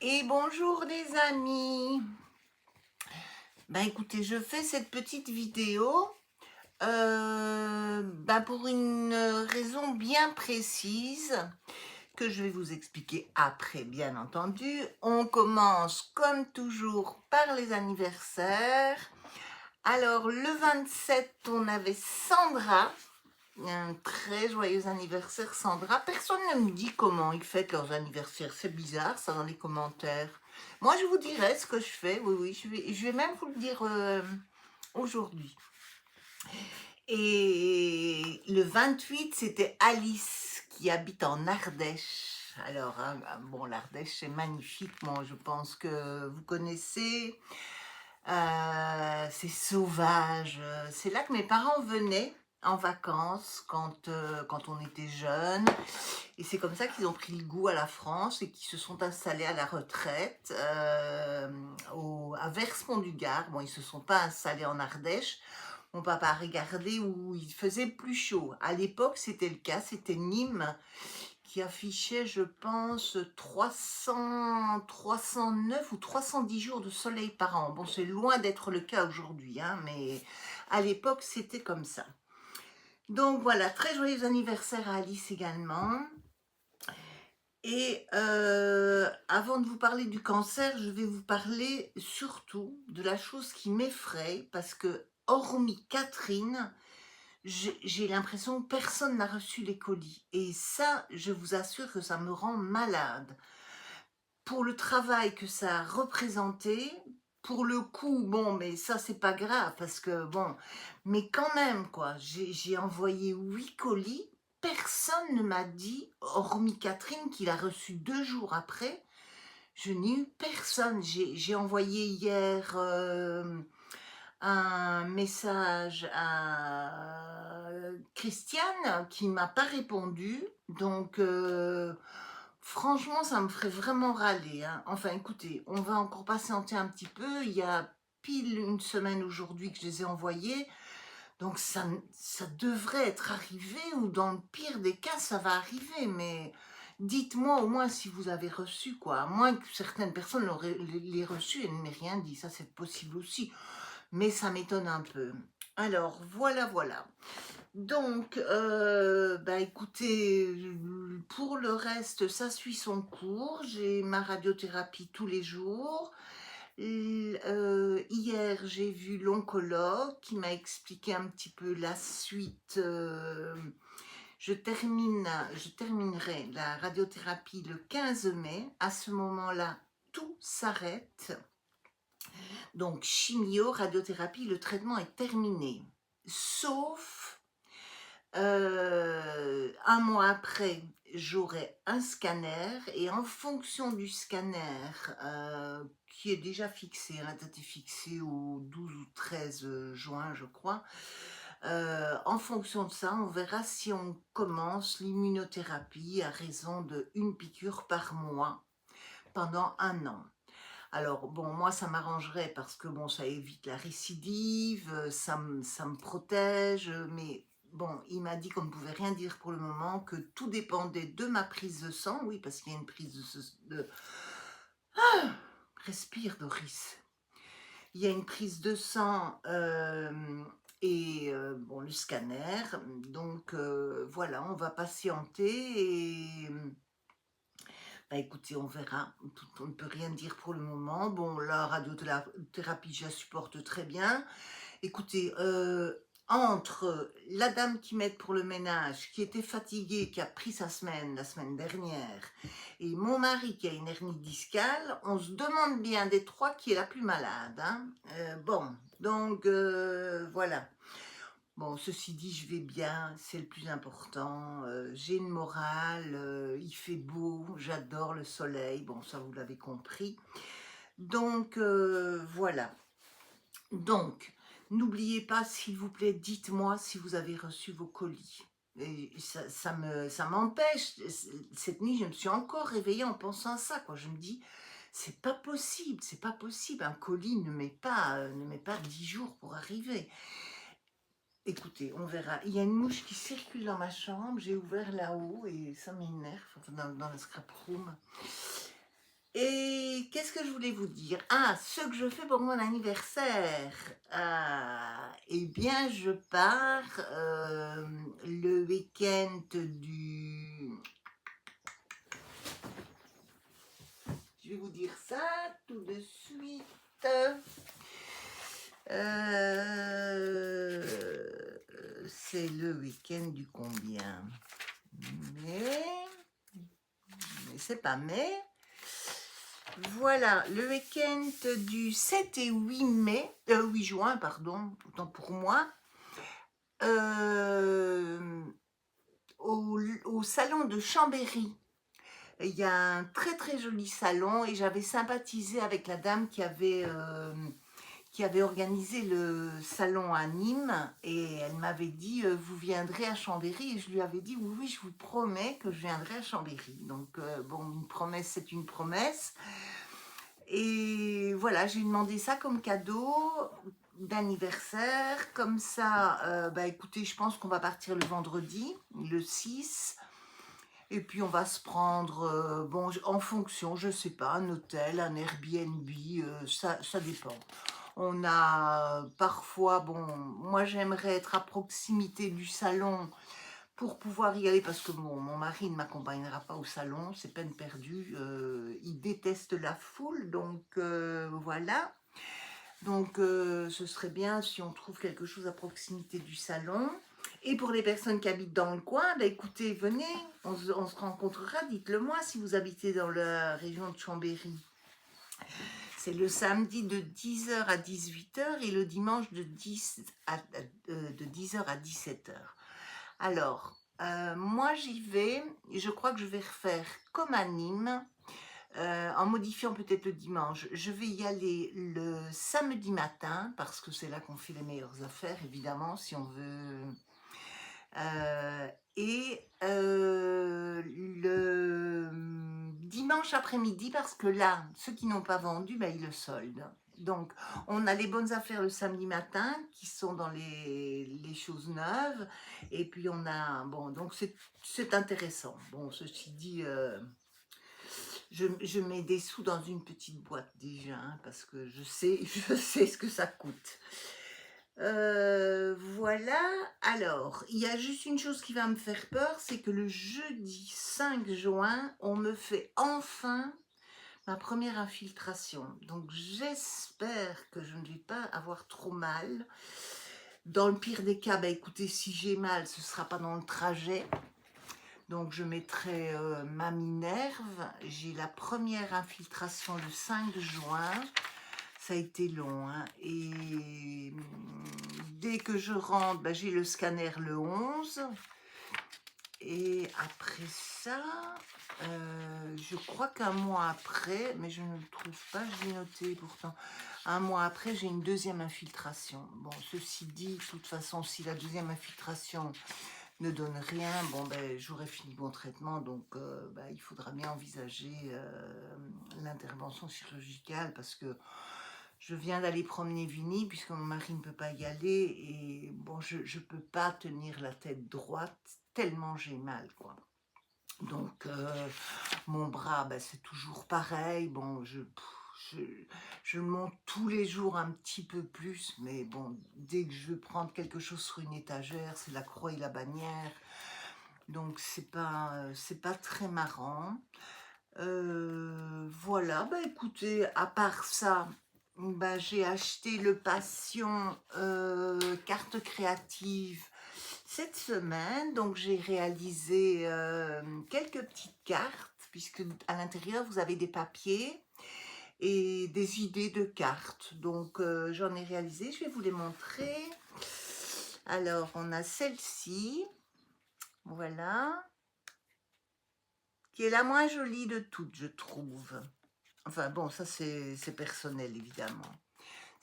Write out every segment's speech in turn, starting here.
Et bonjour les amis. Ben écoutez, je fais cette petite vidéo pour une raison bien précise que je vais vous expliquer après, bien entendu. On commence comme toujours par les anniversaires. Alors le 27, on avait Sandra. Un très joyeux anniversaire Sandra. Personne ne me dit comment ils fêtent leurs anniversaires. C'est bizarre ça dans les commentaires. Moi je vous dirai ce que je fais. Oui, oui, je vais même vous le dire aujourd'hui. Et le 28, c'était Alice qui habite en Ardèche. Alors, bon, l'Ardèche c'est magnifique. Moi je pense que vous connaissez. C'est sauvage. C'est là que mes parents venaient en vacances quand on était jeunes. Et c'est comme ça qu'ils ont pris le goût à la France et qu'ils se sont installés à la retraite à Vers-Pont-du-Gard. Bon, ils ne se sont pas installés en Ardèche. Mon papa a regardé où il faisait plus chaud. À l'époque, c'était le cas. C'était Nîmes qui affichait, je pense, 309 ou 310 jours de soleil par an. Bon, c'est loin d'être le cas aujourd'hui, hein, mais à l'époque, c'était comme ça. Donc voilà, très joyeux anniversaire à Alice également. Et avant de vous parler du cancer, je vais vous parler surtout de la chose qui m'effraie, parce que hormis Catherine, j'ai l'impression que personne n'a reçu les colis. Et ça, je vous assure que ça me rend malade. Pour le travail que ça a représenté, pour le coup, bon, mais ça, c'est pas grave, parce que, bon, mais quand même, quoi, j'ai envoyé 8 colis, personne ne m'a dit, hormis Catherine, qui l'a reçu 2 jours après, je n'ai eu personne. J'ai envoyé hier un message à Christiane qui m'a pas répondu. Donc, franchement, ça me ferait vraiment râler, hein. Enfin, écoutez, on va encore patienter un petit peu. Il y a pile une semaine aujourd'hui que je les ai envoyés. Donc, ça devrait être arrivé, ou dans le pire des cas, ça va arriver. Mais dites-moi au moins si vous avez reçu, quoi. À moins que certaines personnes les reçus et ne m'aient rien dit. Ça, c'est possible aussi. Mais ça m'étonne un peu. Alors, voilà, voilà. Donc, écoutez, pour le reste, ça suit son cours. J'ai ma radiothérapie tous les jours. Hier, j'ai vu l'oncologue qui m'a expliqué un petit peu la suite. Je terminerai la radiothérapie le 15 mai. À ce moment-là, tout s'arrête. Donc, chimio, radiothérapie, le traitement est terminé. Sauf un mois après, j'aurai un scanner, et en fonction du scanner qui est déjà fixé, la date est fixée au 12 ou 13 juin, je crois. En fonction de ça, on verra si on commence l'immunothérapie à raison de 1 piqûre par mois pendant 1 an. Alors, bon, moi, ça m'arrangerait parce que, bon, ça évite la récidive, ça me protège, mais bon, il m'a dit qu'on ne pouvait rien dire pour le moment, que tout dépendait de ma prise de sang, oui, parce qu'il y a une prise de... Respire, Doris. Il y a une prise de sang et bon, le scanner, donc voilà, on va patienter et... écoutez, on verra. On ne peut rien dire pour le moment. Bon, la radiothérapie, je la supporte très bien. Écoutez, entre la dame qui m'aide pour le ménage, qui était fatiguée, qui a pris sa semaine la semaine dernière, et mon mari qui a une hernie discale, on se demande bien des trois qui est la plus malade, hein. Bon, donc voilà. Bon, ceci dit, je vais bien, c'est le plus important. J'ai une morale, il fait beau, j'adore le soleil. Bon, ça, vous l'avez compris. Donc, voilà. Donc, n'oubliez pas, s'il vous plaît, dites-moi si vous avez reçu vos colis. Et ça m'empêche. Cette nuit, je me suis encore réveillée en pensant à ça, quoi. Je me dis, c'est pas possible, c'est pas possible. Un colis ne met pas 10 jours pour arriver. Écoutez, on verra. Il y a une mouche qui circule dans ma chambre. J'ai ouvert là-haut et ça m'énerve, dans la scrap room. Et qu'est-ce que je voulais vous dire? Ah, ce que je fais pour mon anniversaire. Eh bien, je pars le week-end du... Je vais vous dire ça tout de suite. C'est le week-end du combien? Mais c'est pas mai. Voilà, le week-end du 7 et 8 mai, 8 juin, pardon, autant pour moi, au salon de Chambéry. Il y a un très très joli salon et j'avais sympathisé avec la dame qui avait organisé le salon à Nîmes et elle m'avait dit vous viendrez à Chambéry et je lui avais dit oui, oui, je vous promets que je viendrai à Chambéry. Donc bon, une promesse c'est une promesse. Et voilà, j'ai demandé ça comme cadeau d'anniversaire. Comme ça, bah écoutez, je pense qu'on va partir le vendredi, le 6. Et puis on va se prendre, bon, en fonction, je sais pas, un hôtel, un Airbnb, ça dépend. On a parfois, bon, moi j'aimerais être à proximité du salon pour pouvoir y aller parce que mon mari ne m'accompagnera pas au salon, c'est peine perdue, il déteste la foule, donc voilà. Donc ce serait bien si on trouve quelque chose à proximité du salon. Et pour les personnes qui habitent dans le coin, bah écoutez, venez, on se rencontrera, dites-le moi si vous habitez dans la région de Chambéry. C'est le samedi de 10h à 18h et le dimanche de 10h à 17h. Alors, moi j'y vais, et je crois que je vais refaire comme à Nîmes, en modifiant peut-être le dimanche. Je vais y aller le samedi matin, parce que c'est là qu'on fait les meilleures affaires, évidemment, si on veut. Et le dimanche après-midi, parce que là, ceux qui n'ont pas vendu, ben, ils le soldent. Donc, on a les bonnes affaires le samedi matin, qui sont dans les choses neuves. Et puis, on a... Bon, donc c'est intéressant. Bon, ceci dit... je mets des sous dans une petite boîte déjà, hein, parce que je sais ce que ça coûte. Voilà, alors, il y a juste une chose qui va me faire peur, c'est que le jeudi 5 juin, on me fait enfin ma première infiltration. Donc j'espère que je ne vais pas avoir trop mal. Dans le pire des cas, bah écoutez, si j'ai mal, ce ne sera pas dans le trajet. Donc je mettrai ma Minerve. J'ai la première infiltration le 5 juin. Ça a été long, hein. Et dès que je rentre, bah, j'ai le scanner le 11. Et après ça, je crois qu'un mois après, mais je ne le trouve pas, je l'ai noté pourtant, un mois après, j'ai une deuxième infiltration. Bon, ceci dit, de toute façon, si la deuxième infiltration ne donne rien, bon, ben, j'aurai fini mon traitement, donc ben, il faudra bien envisager l'intervention chirurgicale parce que je viens d'aller promener Vinny puisque mon mari ne peut pas y aller et bon, je ne peux pas tenir la tête droite tellement j'ai mal, quoi. Donc, mon bras, ben, c'est toujours pareil. Bon, je monte tous les jours un petit peu plus, mais bon, dès que je veux prendre quelque chose sur une étagère, c'est la croix et la bannière. Donc, c'est pas très marrant. Voilà, bah écoutez, à part ça, bah, j'ai acheté le Passion carte créative cette semaine, donc j'ai réalisé quelques petites cartes, puisque à l'intérieur vous avez des papiers et des idées de cartes. Donc j'en ai réalisé, je vais vous les montrer. Alors on a celle-ci, voilà, qui est la moins jolie de toutes, je trouve. Enfin bon, ça c'est personnel évidemment.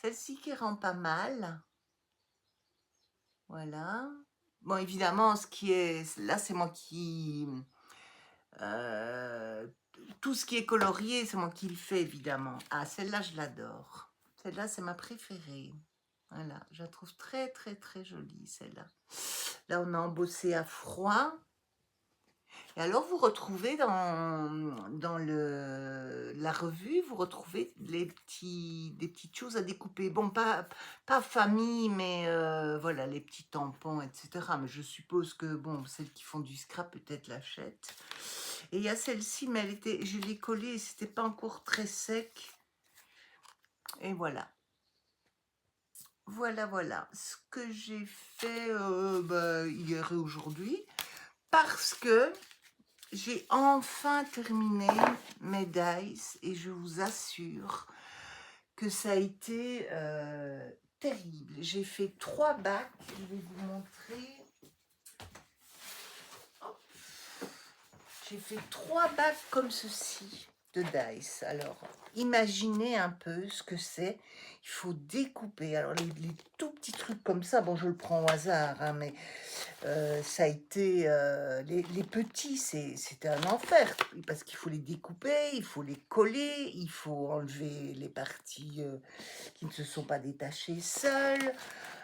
Celle-ci qui rend pas mal. Voilà. Bon, évidemment, ce qui est... Là, c'est moi qui... tout ce qui est colorié, c'est moi qui le fais, évidemment. Ah, celle-là, je l'adore. Celle-là, c'est ma préférée. Voilà, je la trouve très, très, très jolie, celle-là. Là, on a embossé à froid. Et alors vous retrouvez dans la revue, vous retrouvez des petites choses à découper. Bon, pas famille, mais voilà, les petits tampons, etc. Mais je suppose que, bon, celles qui font du scrap peut-être l'achètent. Et il y a celle-ci, mais je l'ai collée et c'était pas encore très sec. Et voilà. Voilà, voilà. Ce que j'ai fait bah, hier et aujourd'hui. Parce que j'ai enfin terminé mes dice et je vous assure que ça a été terrible. J'ai fait 3 bacs, je vais vous montrer. Hop. J'ai fait 3 bacs comme ceci de dice. Alors, imaginez un peu ce que c'est. Il faut découper. Alors, les tout petits trucs comme ça, bon, je le prends au hasard, hein, mais ça a été... les petits, c'était un enfer, parce qu'il faut les découper, il faut les coller, il faut enlever les parties qui ne se sont pas détachées seules.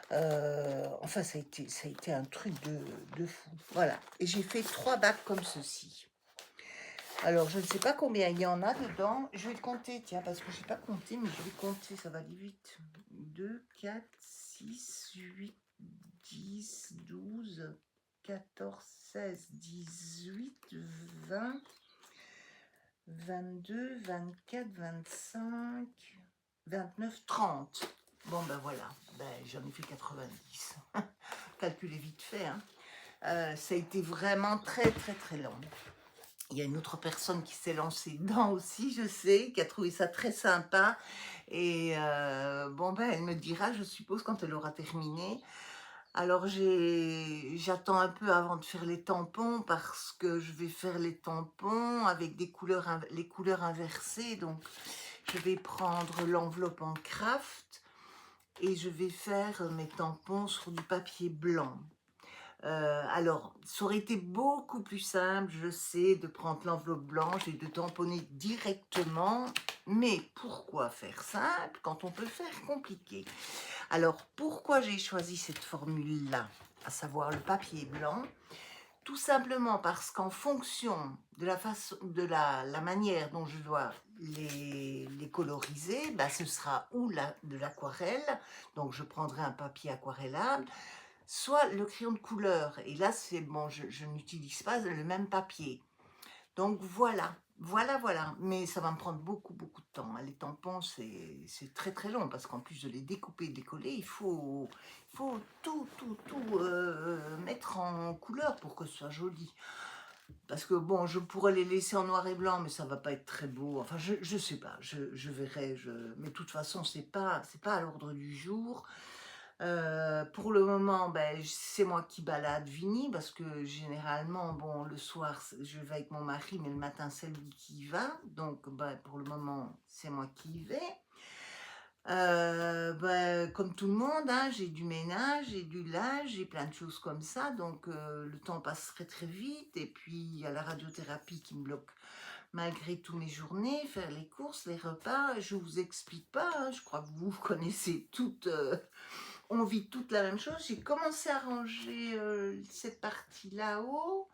Enfin, ça a été un truc de fou. Voilà. Et j'ai fait 3 bacs comme ceci. Alors, je ne sais pas combien il y en a dedans. Je vais le compter, tiens, parce que je n'ai pas compté, mais je vais compter, ça va aller vite. 2, 4, 6, 8, 10, 12, 14, 16, 18, 20, 22, 24, 25, 29, 30. Bon, ben voilà, ben, j'en ai fait 90. Calculez vite fait, hein. Ça a été vraiment très, très, très long. Il y a une autre personne qui s'est lancée dedans aussi, je sais, qui a trouvé ça très sympa. Et bon, ben, elle me dira, je suppose, quand elle aura terminé. Alors, j'attends un peu avant de faire les tampons parce que je vais faire les tampons avec les couleurs inversées. Donc, je vais prendre l'enveloppe en craft et je vais faire mes tampons sur du papier blanc. Alors, ça aurait été beaucoup plus simple, je sais, de prendre l'enveloppe blanche et de tamponner directement. Mais pourquoi faire simple quand on peut faire compliqué? Alors, pourquoi j'ai choisi cette formule-là, à savoir le papier blanc? Tout simplement parce qu'en fonction de la manière dont je dois les coloriser, bah, ce sera ou de l'aquarelle, donc je prendrai un papier aquarellable, soit le crayon de couleur. Et là, c'est bon, je n'utilise pas le même papier. Donc voilà, voilà. Mais ça va me prendre beaucoup, beaucoup de temps, hein. Les tampons, c'est très, très long parce qu'en plus de les découper et de les coller, il faut tout mettre en couleur pour que ce soit joli. Parce que bon, je pourrais les laisser en noir et blanc, mais ça va pas être très beau. Enfin, je sais pas, je verrai. Mais de toute façon, c'est pas à l'ordre du jour. Pour le moment, ben, c'est moi qui balade Vini parce que généralement, bon, le soir, je vais avec mon mari, mais le matin, c'est lui qui y va. Donc, ben, pour le moment, c'est moi qui y vais. Ben, comme tout le monde, hein, j'ai du ménage, j'ai du linge, j'ai plein de choses comme ça. Donc, le temps passerait très vite. Et puis, il y a la radiothérapie qui me bloque malgré tous mes journées, faire les courses, les repas. Je vous explique pas, hein, je crois que vous connaissez toutes... on vit toute la même chose. J'ai commencé à ranger cette partie là-haut.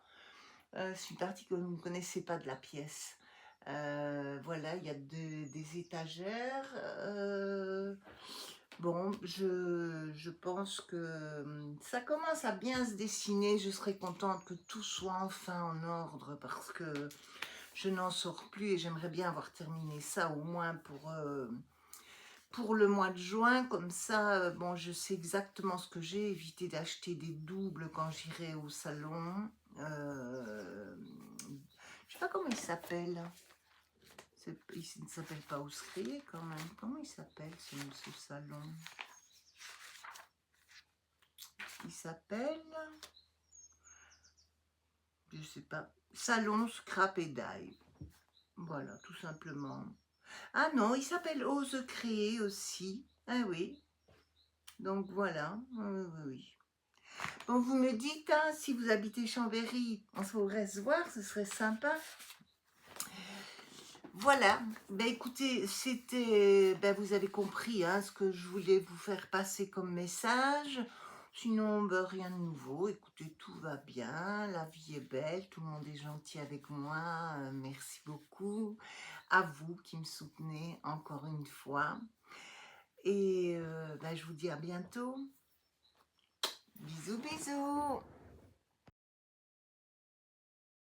C'est une partie que vous ne connaissez pas de la pièce. Voilà, il y a des étagères. Bon, je pense que ça commence à bien se dessiner. Je serais contente que tout soit enfin en ordre parce que je n'en sors plus et j'aimerais bien avoir terminé ça au moins pour le mois de juin, comme ça, bon, je sais exactement ce que j'ai, éviter d'acheter des doubles quand j'irai au salon. Je sais pas comment il s'appelle. Il ne s'appelle pas Ouscrier quand même. Comment il s'appelle ce salon? Il s'appelle, je sais pas, Salon Scrap et Die. Voilà, tout simplement. Ah non, il s'appelle Ose Créer aussi. Ah oui. Donc voilà, oui. Bon, vous me dites, hein, si vous habitez Chambéry, on pourrait se voir, ce serait sympa. Voilà, ben écoutez, c'était, ben vous avez compris hein, ce que je voulais vous faire passer comme message. Sinon, bah, rien de nouveau. Écoutez, tout va bien, la vie est belle, tout le monde est gentil avec moi. Merci beaucoup à vous qui me soutenez encore une fois. Et bah, je vous dis à bientôt. Bisous, bisous.